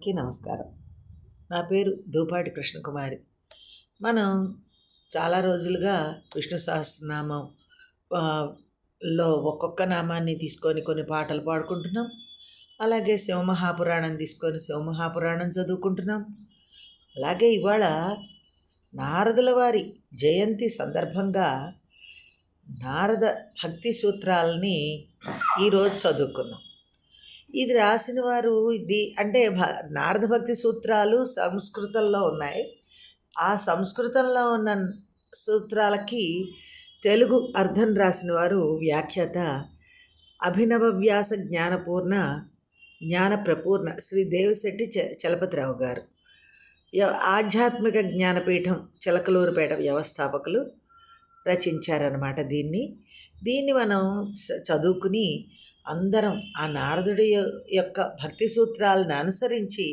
నమస్కారం. నా పేరు ధూపాటి కృష్ణకుమారి. మనం చాలా రోజులుగా విష్ణు సహస్రనామం లో ఒక్కొక్క నామాన్ని తీసుకొని కొన్ని పాటలు పాడుకుంటున్నాం. అలాగే శివమహాపురాణం తీసుకొని శివమహాపురాణం చదువుకుంటున్నాం. అలాగే ఇవాళ నారదుల వారి జయంతి సందర్భంగా నారద భక్తి సూత్రాలని ఈరోజు చదువుకున్నాం. ఇది రాసిన వారు అంటే నారద భక్తి సూత్రాలు సంస్కృతంలో ఉన్నాయి. ఆ సంస్కృతంలో ఉన్న సూత్రాలకి తెలుగు అర్థం రాసిన వారు వ్యాఖ్యాత అభినవ వ్యాస జ్ఞానప్రపూర్ణ శ్రీ దేవిశెట్టి చలపతిరావు గారు. ఆధ్యాత్మిక జ్ఞానపీఠం చిలకలూరుపేట వ్యవస్థాపకులు రచించారన్నమాట. దీన్ని మనం చదువుకుని అందరం ఆ నారదుడి యొక్క భక్తి సూత్రాలను అనుసరించి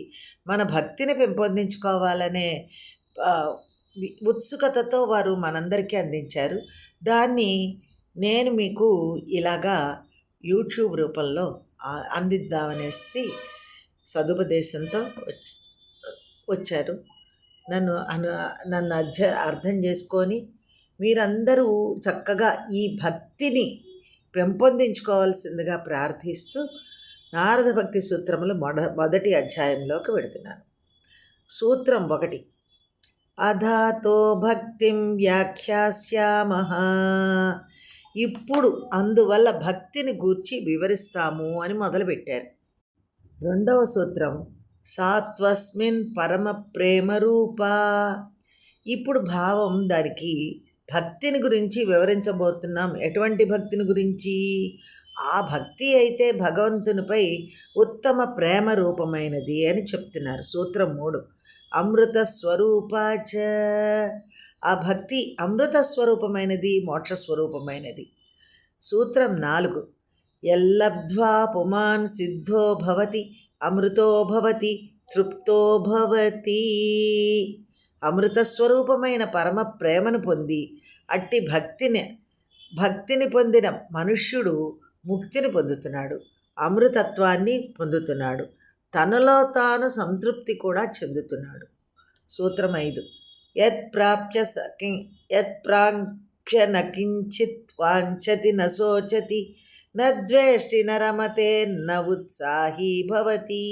మన భక్తిని పెంపొందించుకోవాలనే ఉత్సుకతతో వారు మనందరికీ అందించారు. దాన్ని నేను మీకు ఇలాగా యూట్యూబ్ రూపంలో అందిద్దామనేసి సదుపదేశంతో వచ్చారు. నన్ను అర్థం చేసుకొని మీరందరూ చక్కగా ఈ భక్తిని పెంపొందించుకోవాల్సిందిగా ప్రార్థిస్తూ నారద భక్తి సూత్రములు మొదటి అధ్యాయంలోకి వెడుతున్నాను. సూత్రం 1. అధాతో భక్తిం వ్యాఖ్యాస్యామః. ఇప్పుడు అందువల్ల భక్తిని గూర్చి వివరిస్తాము అని మొదలుపెట్టారు. 2వ సూత్రం సాత్వస్మిన్ పరమ ప్రేమ రూపా. ఇప్పుడు భావం దానికి భక్తిని గురించి వివరించబోతున్నాం. ఎటువంటి భక్తిని గురించి? ఆ భక్తి అయితే భగవంతునిపై ఉత్తమ ప్రేమ రూపమైనది అని చెప్తున్నారు. సూత్రం 3 అమృత స్వరూపాచ. ఆ భక్తి అమృత స్వరూపమైనది, మోక్షస్వరూపమైనది. సూత్రం 4 యల్లబ్ధ్వా పుమాన్ సిద్ధో భవతి అమృతో భవతి తృప్తో భవతి. అమృతస్వరూపమైన పరమ ప్రేమను పొంది అట్టి భక్తిని పొందిన మనుష్యుడు ముక్తిని పొందుతున్నాడు, అమృతత్వాన్ని పొందుతున్నాడు, తనలో తాను సంతృప్తి కూడా చెందుతున్నాడు. సూత్రం 5 యత్ప్రాప్య నకించిత్ వాంఛతి నశోచతి నద్వేష్టి నరమతే న ఉత్సాహీ భవతి.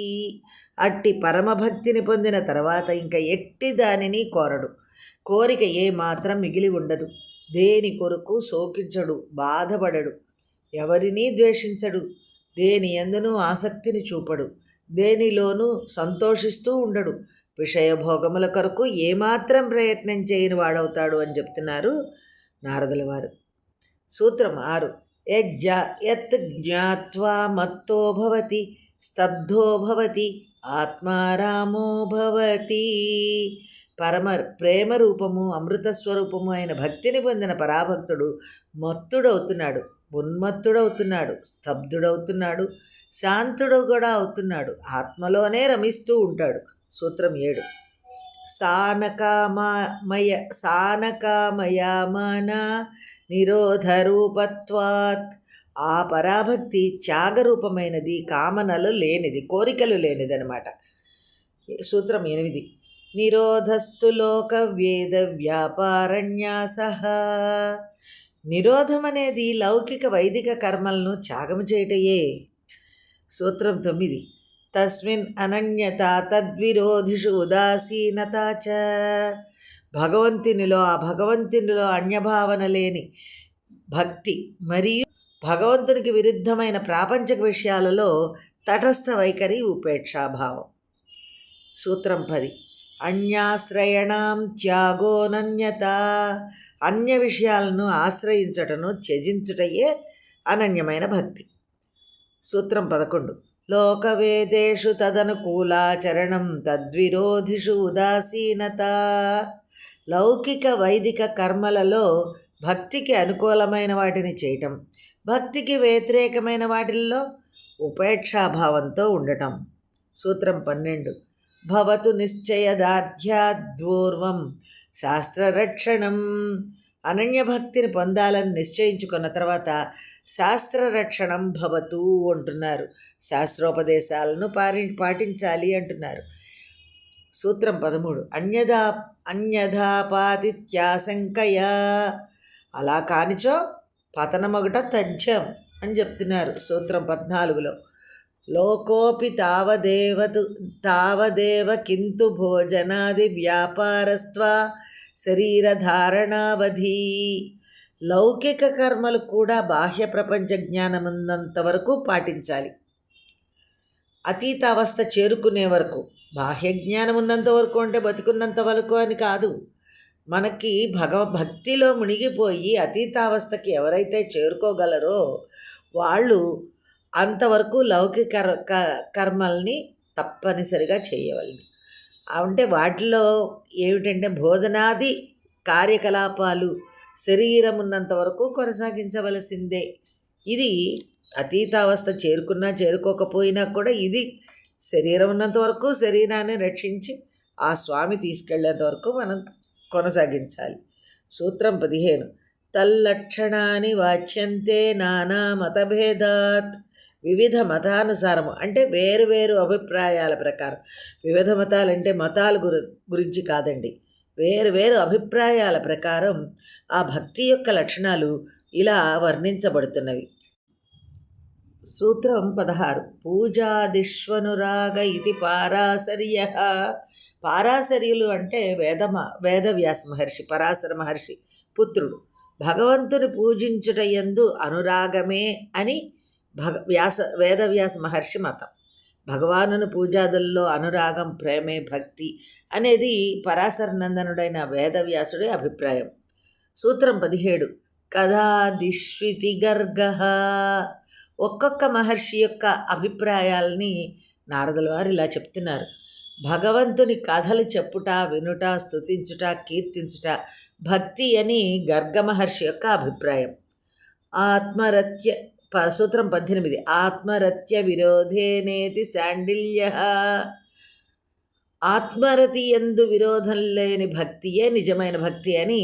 అట్టి పరమభక్తిని పొందిన తర్వాత ఇంకా ఎట్టి దానిని కోరడు, కోరిక ఏమాత్రం మిగిలి ఉండదు, దేని కొరకు శోకించడు, బాధపడడు, ఎవరినీ ద్వేషించడు, దేని యందునూ ఆసక్తిని చూపడు, దేనిలోనూ సంతోషిస్తూ ఉండడు, విషయభోగముల కొరకు ఏమాత్రం ప్రయత్నం చేయని వాడవుతాడు అని చెప్తున్నారు నారదుల వారు. సూత్రం 6 యత్ జ్ఞాత్వా మత్తో భవతి స్తబ్ధో భవతి ఆత్మారామో భవతి. పరమ ప్రేమ రూపము అమృత స్వరూపము అయిన భక్తిని పొందిన పరాభక్తుడు మత్తుడవుతున్నాడు, ఉన్మత్తుడవుతున్నాడు, స్తబ్దుడవుతున్నాడు, శాంతుడు కూడా అవుతున్నాడు, ఆత్మలోనే రమిస్తూ ఉంటాడు. సూత్రం 7 సానకామయమాన నిరోధరూపత్వాత్. ఆ పరాభక్తి త్యాగరూపమైనది, కామనలు లేనిది, కోరికలు లేనిది అనమాట. సూత్రం 8 నిరోధస్తు లోక వేద వ్యాపారన్యాస. నిరోధం అనేది లౌకిక వైదిక కర్మలను త్యాగం చేయటయే. సూత్రం 9 తస్మిన్ అనన్యత తద్విరోధిషు ఉదాసీనత చ. ఆ భగవంతునిలో అన్యభావన లేని భక్తి మరియు భగవంతునికి విరుద్ధమైన ప్రాపంచక విషయాలలో తటస్థ వైఖరి, ఉపేక్షాభావం. సూత్రం 10 అన్యాశ్రయణం త్యాగోనన్యత. అన్య విషయాలను ఆశ్రయించటను త్యజించుటయే అనన్యమైన భక్తి. సూత్రం 11 లోకవేదేషు తదనుకూలాచరణం తద్విరోధిషు ఉదాసీనత. లౌకిక వైదిక కర్మలలో భక్తికి అనుకూలమైన వాటిని చేయటం, భక్తికి వ్యతిరేకమైన వాటిల్లో ఉపేక్షాభావంతో ఉండటం. సూత్రం 12 భవతు నిశ్చయదాధ్యాద్వూర్వం శాస్త్రరక్షణం. అనన్యభక్తిని పొందాలని నిశ్చయించుకున్న తర్వాత శాస్త్రరక్షణం భవతు అంటున్నారు. శాస్త్రోపదేశాలను పాటించాలి అంటున్నారు. సూత్రం 13 అన్యథాపాతిత్యాశంకయా, అలా కానిచో పతనమగుట తథ్యం అని చెప్తున్నారు సూత్రం 14లో. లోకోపి తావదేవ కింతు భోజనాది వ్యాపారస్త్వా శరీరధారణావధి. లౌకిక కర్మలు కూడా బాహ్య ప్రపంచ జ్ఞానం ఉన్నంత వరకు పాటించాలి. అతీతావస్థ చేరుకునే వరకు, బాహ్య జ్ఞానం ఉన్నంత వరకు అంటే బతికున్నంత వరకు అని కాదు. మనకి భక్తిలో మునిగిపోయి అతీతావస్థకి ఎవరైతే చేరుకోగలరో వాళ్ళు అంతవరకు లౌకిక కర్మల్ని తప్పనిసరిగా చేయవలెను. అంటే వాటిలో ఏమిటంటే భోజనాది కార్యకలాపాలు శరీరం ఉన్నంత వరకు కొనసాగించవలసిందే. ఇది అతీతావస్థ చేరుకున్నా చేరుకోకపోయినా కూడా ఇది శరీరం ఉన్నంత వరకు శరీరాన్ని రక్షించి ఆ స్వామి తీసుకెళ్లేంత వరకు మనం కొనసాగించాలి. సూత్రం 15 తల్లక్షణాన్ని వాచ్యంతే నానా మతభేదాత్. వివిధ మతానుసారము అంటే వేరు వేరు అభిప్రాయాల ప్రకారం. వివిధ మతాలంటే మతాల గురించి కాదండి, వేరు వేరు అభిప్రాయాల ప్రకారం ఆ భక్తి యొక్క లక్షణాలు ఇలా వర్ణించబడుతున్నవి. సూత్రం 16 పూజాదిష్వనురాగ ఇది పారాశర్య. పారాశర్యులు అంటే వేదవ్యాస మహర్షి, పరాశర మహర్షి పుత్రుడు. భగవంతుని పూజించుట యందు అనురాగమే అని వేదవ్యాస మహర్షి మతం. భగవానుని పూజాదుల్లో అనురాగం, ప్రేమే భక్తి అనేది పరాశర నందనుడైన వేదవ్యాసుడి అభిప్రాయం. సూత్రం 17 కథాదిష్వితి గర్గ. ఒక్కొక్క మహర్షి యొక్క అభిప్రాయాలని నారదుల వారు ఇలా చెప్తున్నారు. భగవంతుని కథలు చెప్పుట, వినుట, స్తుతించుట, కీర్తించుట భక్తి అని గర్గ మహర్షి యొక్క అభిప్రాయం. సూత్రం 18 ఆత్మరత్య విరోధేనేతి శాండిల్య. ఆత్మరతి యందు విరోధం లేని భక్తియే నిజమైన భక్తి అని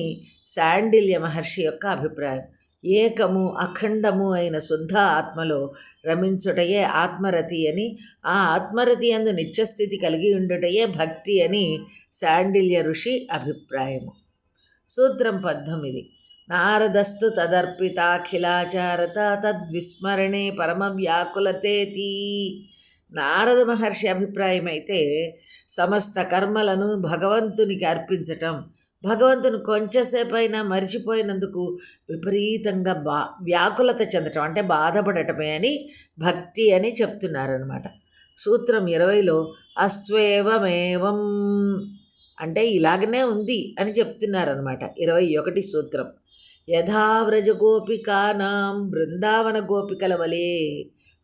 శాండిల్య మహర్షి యొక్క అభిప్రాయం. ఏకము అఖండము అయిన శుద్ధ ఆత్మలో రమించుటయే ఆత్మరతి అని, ఆ ఆత్మరతి యందు నిత్యస్థితి కలిగి ఉండుటయే భక్తి అని శాండిల్య ఋషి అభిప్రాయము. సూత్రం 19 నారదస్తు తదర్పితాఖిలాచారత తద్విస్మరణే పరమ వ్యాకులతేతి. నారద మహర్షి అభిప్రాయం అయితే సమస్త కర్మలను భగవంతునికి అర్పించటం, భగవంతుని కొంచెంసేపైనా మరిచిపోయినందుకు విపరీతంగా వ్యాకులత చెందటం అంటే బాధపడటమే అని భక్తి అని చెప్తున్నారనమాట. సూత్రం 20లో అస్వేవమేవం అంటే ఇలాగనే ఉంది అని చెప్తున్నారనమాట. 21 సూత్రం యథావ్రజ గోపికానాం బృందావన గోపికల వలే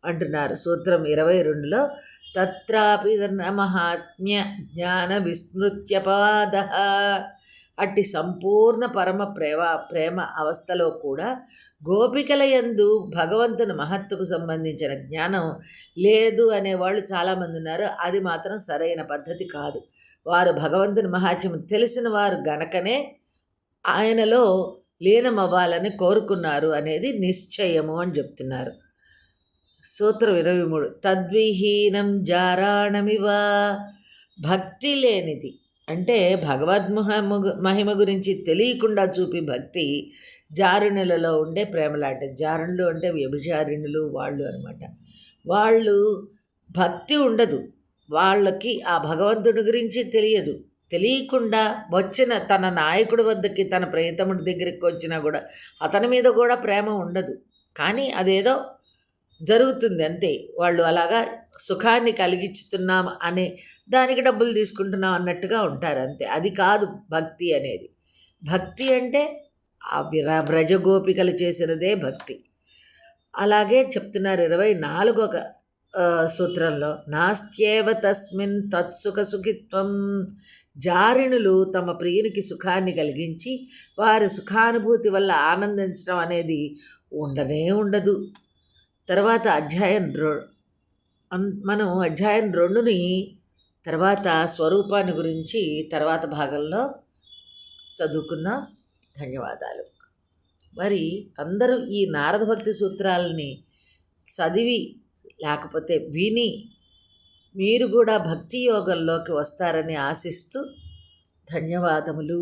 అంటున్నారు. సూత్రం 22లో తత్రాపి మహాత్మ్య జ్ఞాన విస్మృత్యపాద. అట్టి సంపూర్ణ పరమ ప్రేమ అవస్థలో కూడా గోపికల యందు భగవంతుని మహత్తుకు సంబంధించిన జ్ఞానం లేదు అనేవాళ్ళు చాలామంది ఉన్నారు. అది మాత్రం సరైన పద్ధతి కాదు. వారు భగవంతుని మహాత్మ్యం తెలిసిన వారు గనకనే ఆయనలో లీనమవ్వాలని కోరుకున్నారు అనేది నిశ్చయము అని చెప్తున్నారు. సూత్రం 23 తద్విహీనం జారాణమివ. భక్తి లేనిది అంటే మహిమ గురించి తెలియకుండా చూపి భక్తి జారుణులలో ఉండే ప్రేమలాంటి. జారుణులు అంటే వ్యభిచారిణులు వాళ్ళు అనమాట. వాళ్ళు భక్తి ఉండదు, వాళ్ళకి ఆ భగవంతుడి గురించి తెలియదు. తెలియకుండా వచ్చిన తన నాయకుడి వద్దకి, తన ప్రియతముడి దగ్గరికి వచ్చినా కూడా అతని మీద కూడా ప్రేమ ఉండదు. కానీ అదేదో జరుగుతుంది అంతే. వాళ్ళు అలాగా సుఖాన్ని కలిగించుతున్నాం అనే దానికి డబ్బులు తీసుకుంటున్నాం అన్నట్టుగా ఉంటారు అంతే. అది కాదు భక్తి అనేది. భక్తి అంటే ఆ వ్రజగోపికలు చేసినదే భక్తి. అలాగే చెప్తున్నారు 24వ సూత్రంలో నాస్త్యేవ తస్మిన్ తత్సుఖ సుఖిత్వం. జారిణులు తమ ప్రియునికి సుఖాన్ని కలిగించి వారి సుఖానుభూతి వల్ల ఆనందించడం అనేది ఉండనే ఉండదు. తర్వాత మనం అధ్యాయం 2ని తర్వాత స్వరూపాన్ని గురించి తర్వాత భాగంలో చదువుకుందాం. ధన్యవాదాలు. మరి అందరూ ఈ నారద భక్తి సూత్రాలని చదివి లేకపోతే విని మీరు కూడా భక్తి యోగంలోకి వస్తారని ఆశిస్తూ ధన్యవాదములు.